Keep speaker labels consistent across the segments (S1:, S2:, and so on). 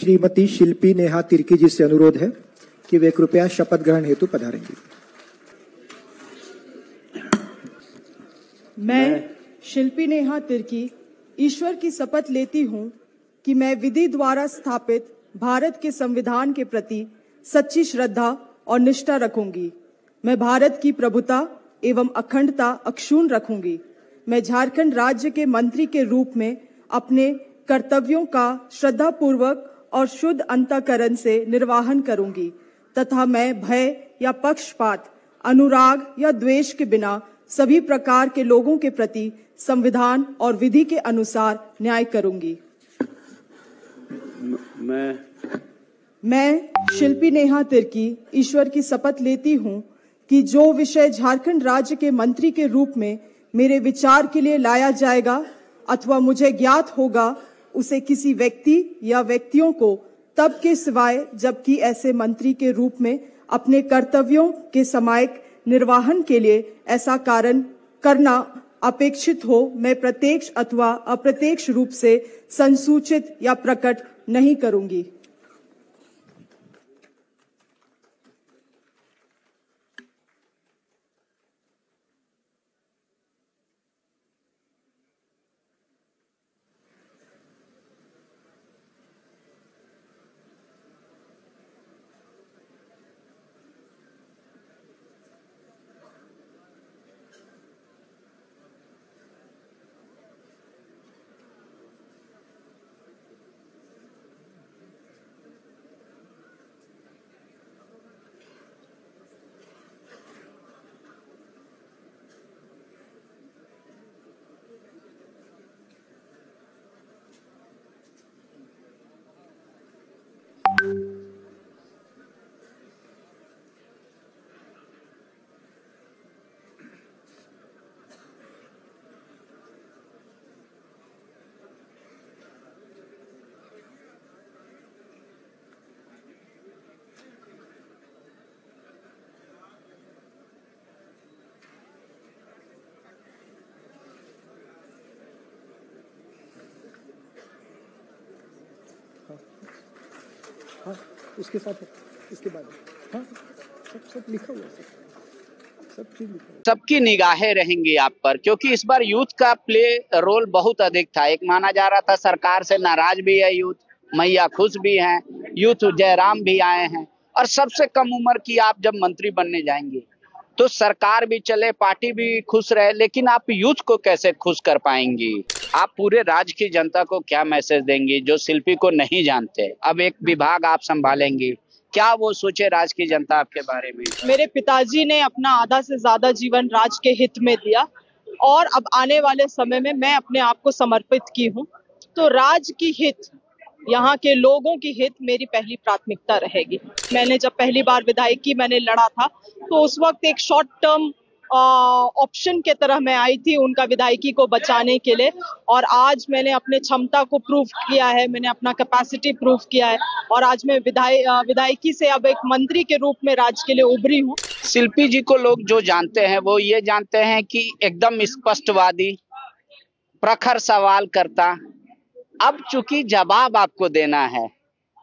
S1: श्रीमती शिल्पी नेहा तिर्की जी से अनुरोध है कि वे कृपया शपथ ग्रहण हेतु पधारेंगी।
S2: मैं शिल्पी नेहा तिर्की ईश्वर की शपथ लेती हूँ कि मैं विधि द्वारा स्थापित भारत के संविधान के प्रति सच्ची श्रद्धा और निष्ठा रखूंगी। मैं भारत की प्रभुता एवं अखंडता अक्षुण्ण रखूंगी। मैं झारखंड राज्य के मंत्री के रूप में अपने कर्तव्यों का श्रद्धापूर्वक और शुद्ध अंतःकरण से निर्वाहन करूंगी तथा मैं भय या पक्षपात, अनुराग या द्वेष के बिना सभी प्रकार के लोगों के प्रति संविधान और विधि के अनुसार न्याय करूंगी। मैं शिल्पी नेहा तिर्की ईश्वर की शपथ लेती हूँ कि जो विषय झारखंड राज्य के मंत्री के रूप में मेरे विचार के लिए लाया जाएगा अथवा मुझे ज्ञात होगा, उसे किसी व्यक्ति या व्यक्तियों को तब के सिवाय जबकि ऐसे मंत्री के रूप में अपने कर्तव्यों के समायिक निर्वाहन के लिए ऐसा कारण करना अपेक्षित हो, मैं प्रत्यक्ष अथवा अप्रत्यक्ष रूप से संसूचित या प्रकट नहीं करूंगी।
S1: हाँ, उसके साथ इसके बाद हाँ, सब लिखा हुआ है, सब चीज लिखा हुआ है।
S3: सबकी निगाहें रहेंगी आप पर, क्योंकि इस बार यूथ का प्ले रोल बहुत अधिक था। एक माना जा रहा था सरकार से नाराज भी है यूथ, मैया खुश भी हैं, यूथ जयराम भी आए हैं। और सबसे कम उम्र की आप जब मंत्री बनने जाएंगे तो सरकार भी चले, पार्टी भी खुश रहे, लेकिन आप यूथ को कैसे खुश कर पाएंगी? आप पूरे राज्य की जनता को क्या मैसेज देंगी जो शिल्पी को नहीं जानते? अब एक विभाग आप संभालेंगी, क्या वो सोचे राज्य की जनता आपके बारे में?
S2: मेरे पिताजी ने अपना आधा से ज्यादा जीवन राज्य के हित में दिया और अब आने वाले समय में मैं अपने आप को समर्पित की हूँ। तो राज्य की हित, यहाँ के लोगों की हित मेरी पहली प्राथमिकता रहेगी। मैंने जब पहली बार विधायकी मैंने लड़ा था तो उस वक्त एक शॉर्ट टर्म ऑप्शन के तरह मैं आई थी उनका विधायकी को बचाने के लिए, और आज मैंने अपने क्षमता को प्रूव किया है, मैंने अपना कैपेसिटी प्रूव किया है और आज मैं विधायकी से अब एक मंत्री के रूप में राज्य के लिए उभरी हूँ।
S3: शिल्पी जी को लोग जो जानते हैं वो ये जानते हैं कि एकदम स्पष्टवादी, प्रखर सवाल करता। अब चूंकि जवाब आपको देना है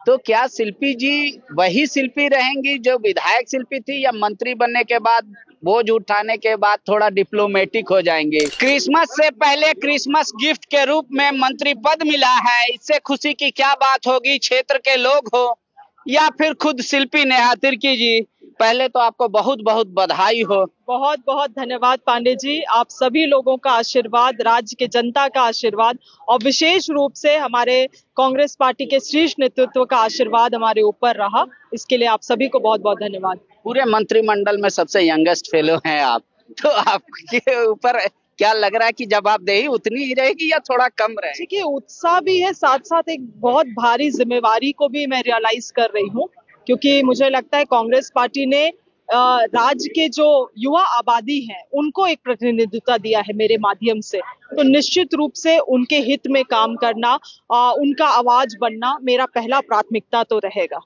S3: तो क्या शिल्पी जी वही शिल्पी रहेंगी जो विधायक शिल्पी थी, या मंत्री बनने के बाद बोझ उठाने के बाद थोड़ा डिप्लोमेटिक हो जाएंगे? क्रिसमस से पहले क्रिसमस गिफ्ट के रूप में मंत्री पद मिला है, इससे खुशी की क्या बात होगी? क्षेत्र के लोग हो या फिर खुद शिल्पी नेहा तिर्की जी, पहले तो आपको बहुत बहुत बधाई हो।
S2: बहुत बहुत धन्यवाद पांडे जी, आप सभी लोगों का आशीर्वाद, राज्य के जनता का आशीर्वाद और विशेष रूप से हमारे कांग्रेस पार्टी के शीर्ष नेतृत्व का आशीर्वाद हमारे ऊपर रहा, इसके लिए आप सभी को बहुत बहुत धन्यवाद।
S3: पूरे मंत्रिमंडल में सबसे यंगेस्ट फेलो हैं आप, तो आपके ऊपर क्या लग रहा है कि जवाबदेही उतनी ही रहेगी या थोड़ा कम रहेगी?
S2: देखिए, उत्साह भी है, साथ साथ एक बहुत भारी जिम्मेवारी को भी मैं रियलाइज कर रही हूँ, क्योंकि मुझे लगता है कांग्रेस पार्टी ने राज्य के जो युवा आबादी है उनको एक प्रतिनिधित्व दिया है मेरे माध्यम से, तो निश्चित रूप से उनके हित में काम करना, उनका आवाज बनना मेरा पहला प्राथमिकता तो रहेगा।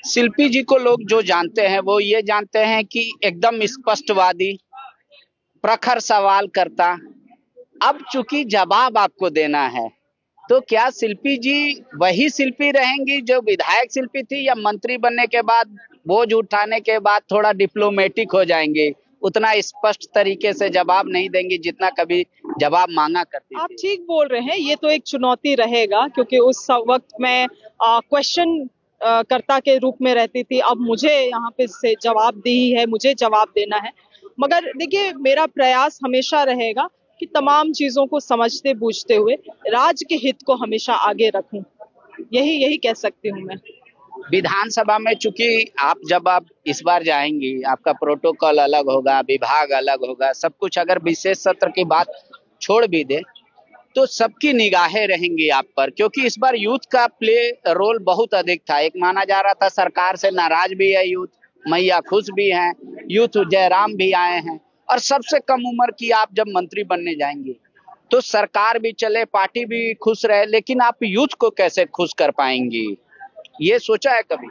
S3: शिल्पी जी को लोग जो जानते हैं वो ये जानते हैं कि एकदम स्पष्टवादी, प्रखर सवाल करता। अब चूंकि जवाब आपको देना है तो क्या शिल्पी जी वही शिल्पी रहेंगी जो विधायक शिल्पी थी, या मंत्री बनने के बाद बोझ उठाने के बाद थोड़ा डिप्लोमेटिक हो जाएंगे, उतना स्पष्ट तरीके से जवाब नहीं देंगी जितना कभी जवाब मांगा करती थी?
S4: आप ठीक बोल रहे हैं, ये तो एक चुनौती रहेगा, क्योंकि उस वक्त मैं क्वेश्चन कर्ता के रूप में रहती थी। अब मुझे यहाँ पे से जवाबदेही है, मुझे जवाब देना है। मगर देखिए, मेरा प्रयास हमेशा रहेगा कि तमाम चीजों को समझते बूझते हुए राज्य के हित को हमेशा आगे रखूं। यही कह सकती हूँ मैं।
S3: विधानसभा में चूंकि जब आप इस बार जाएंगी, आपका प्रोटोकॉल अलग होगा, विभाग अलग होगा, सब कुछ, अगर विशेष सत्र की बात छोड़ भी दे तो सबकी निगाहें रहेंगी आप पर, क्योंकि इस बार यूथ का प्ले रोल बहुत अधिक था। एक माना जा रहा था सरकार से नाराज भी है यूथ, मैया खुश भी हैं, यूथ जयराम भी आए हैं, और सबसे कम उम्र की आप जब मंत्री बनने जाएंगे तो सरकार भी चले, पार्टी भी खुश रहे, लेकिन आप यूथ को कैसे खुश कर पाएंगी, ये सोचा है कभी?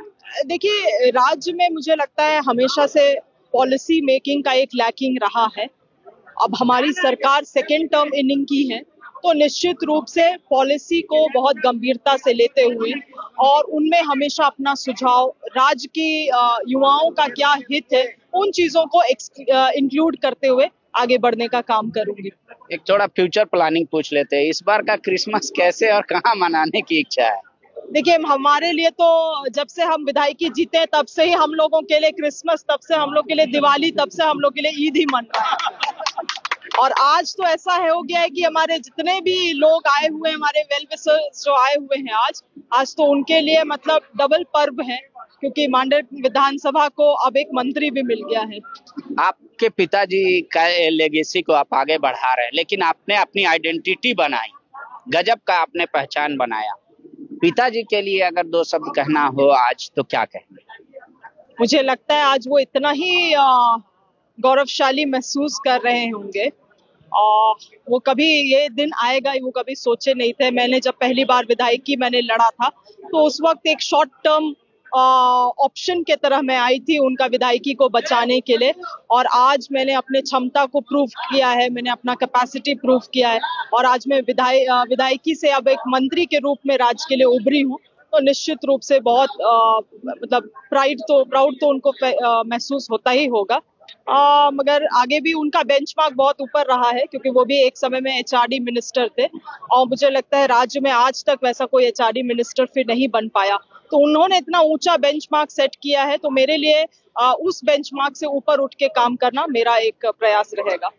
S4: देखिए, राज्य में मुझे लगता है हमेशा से पॉलिसी मेकिंग का एक लैकिंग रहा है। अब हमारी सरकार सेकेंड टर्म इनिंग की है, तो निश्चित रूप से पॉलिसी को बहुत गंभीरता से लेते हुए और उनमें हमेशा अपना सुझाव, राज्य की युवाओं का क्या हित है, उन चीजों को इंक्लूड करते हुए आगे बढ़ने का काम करूंगी।
S3: एक थोड़ा फ्यूचर प्लानिंग पूछ लेते हैं, इस बार का क्रिसमस कैसे और कहाँ मनाने की इच्छा है?
S4: देखिए, हमारे लिए तो जब से हम विधायकी जीते तब से ही हम लोगों के लिए क्रिसमस, तब से हम लोग के लिए दिवाली, तब से हम लोग के लिए ईद ही मन रहा है। और आज तो ऐसा हो गया है कि हमारे जितने भी लोग आए हुए हैं, हमारे वेल विशर्स जो आए हुए हैं आज तो उनके लिए मतलब डबल पर्व है, क्योंकि मांडर विधानसभा को अब एक मंत्री भी मिल गया है।
S3: आपके पिताजी का लेगेसी को आप आगे बढ़ा रहे हैं, लेकिन आपने अपनी आइडेंटिटी बनाई, गजब का आपने पहचान बनाया। पिताजी के लिए अगर दो शब्द कहना हो आज तो क्या कहेंगे?
S4: मुझे लगता है आज वो इतना ही गौरवशाली महसूस कर रहे होंगे, और वो कभी ये दिन आएगा वो कभी सोचे नहीं थे। मैंने जब पहली बार विधायकी मैंने लड़ा था तो उस वक्त एक शॉर्ट टर्म ऑप्शन के तरह मैं आई थी उनका विधायकी को बचाने के लिए, और आज मैंने अपने क्षमता को प्रूव किया है, मैंने अपना कैपेसिटी प्रूव किया है, और आज मैं विधायकी से अब एक मंत्री के रूप में राज्य के लिए उभरी हूँ। तो निश्चित रूप से बहुत मतलब प्राउड तो उनको महसूस होता ही होगा। मगर आगे भी उनका बेंचमार्क बहुत ऊपर रहा है, क्योंकि वो भी एक समय में एचआरडी मिनिस्टर थे, और मुझे लगता है राज्य में आज तक वैसा कोई एचआरडी मिनिस्टर फिर नहीं बन पाया। तो उन्होंने इतना ऊंचा बेंचमार्क सेट किया है, तो मेरे लिए उस बेंचमार्क से ऊपर उठ के काम करना मेरा एक प्रयास रहेगा।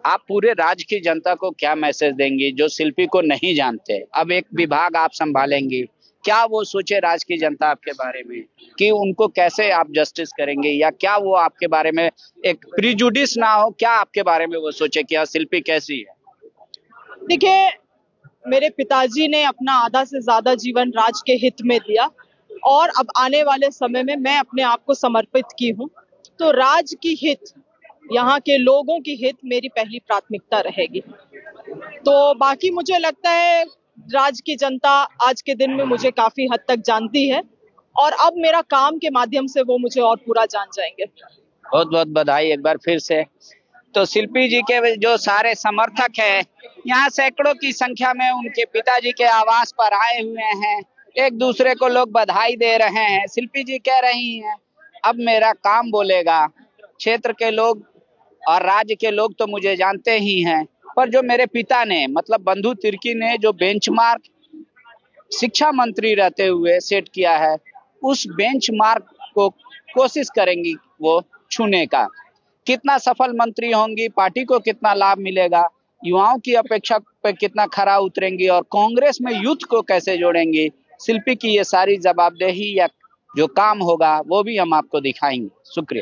S3: आप पूरे राज्य की जनता को क्या मैसेज देंगी जो शिल्पी को नहीं जानते? अब एक विभाग आप संभालेंगी, क्या वो सोचे राज्य की जनता आपके बारे में, कि उनको कैसे आप जस्टिस करेंगे, या क्या वो आपके बारे में एक प्रिजुडिस ना हो, क्या आपके बारे में वो सोचे कि शिल्पी कैसी है?
S4: देखिए, मेरे पिताजी ने अपना आधा से ज्यादा जीवन राज्य के हित में दिया, और अब आने वाले समय में मैं अपने आप को समर्पित की हूँ। तो राज्य की हित, यहाँ के लोगों की हित मेरी पहली प्राथमिकता रहेगी। तो बाकी मुझे लगता है राज्य की जनता आज के दिन में मुझे काफी हद तक जानती है, और अब मेरा काम के माध्यम से वो मुझे और पूरा जान जाएंगे।
S3: बहुत बहुत बधाई एक बार फिर से। तो शिल्पी जी के जो सारे समर्थक हैं यहाँ सैकड़ों की संख्या में उनके पिताजी के आवास पर आए हुए हैं, एक दूसरे को लोग बधाई दे रहे हैं। शिल्पी जी कह रही हैं अब मेरा काम बोलेगा, क्षेत्र के लोग और राज्य के लोग तो मुझे जानते ही हैं, पर जो मेरे पिता ने मतलब बंधु तिर्की ने जो बेंचमार्क शिक्षा मंत्री रहते हुए सेट किया है, उस बेंचमार्क को कोशिश करेंगी वो छूने का। कितना सफल मंत्री होंगी, पार्टी को कितना लाभ मिलेगा, युवाओं की अपेक्षा पर कितना खरा उतरेंगी, और कांग्रेस में यूथ को कैसे जोड़ेंगी, शिल्पी की ये सारी जवाबदेही या जो काम होगा वो भी हम आपको दिखाएंगे। शुक्रिया।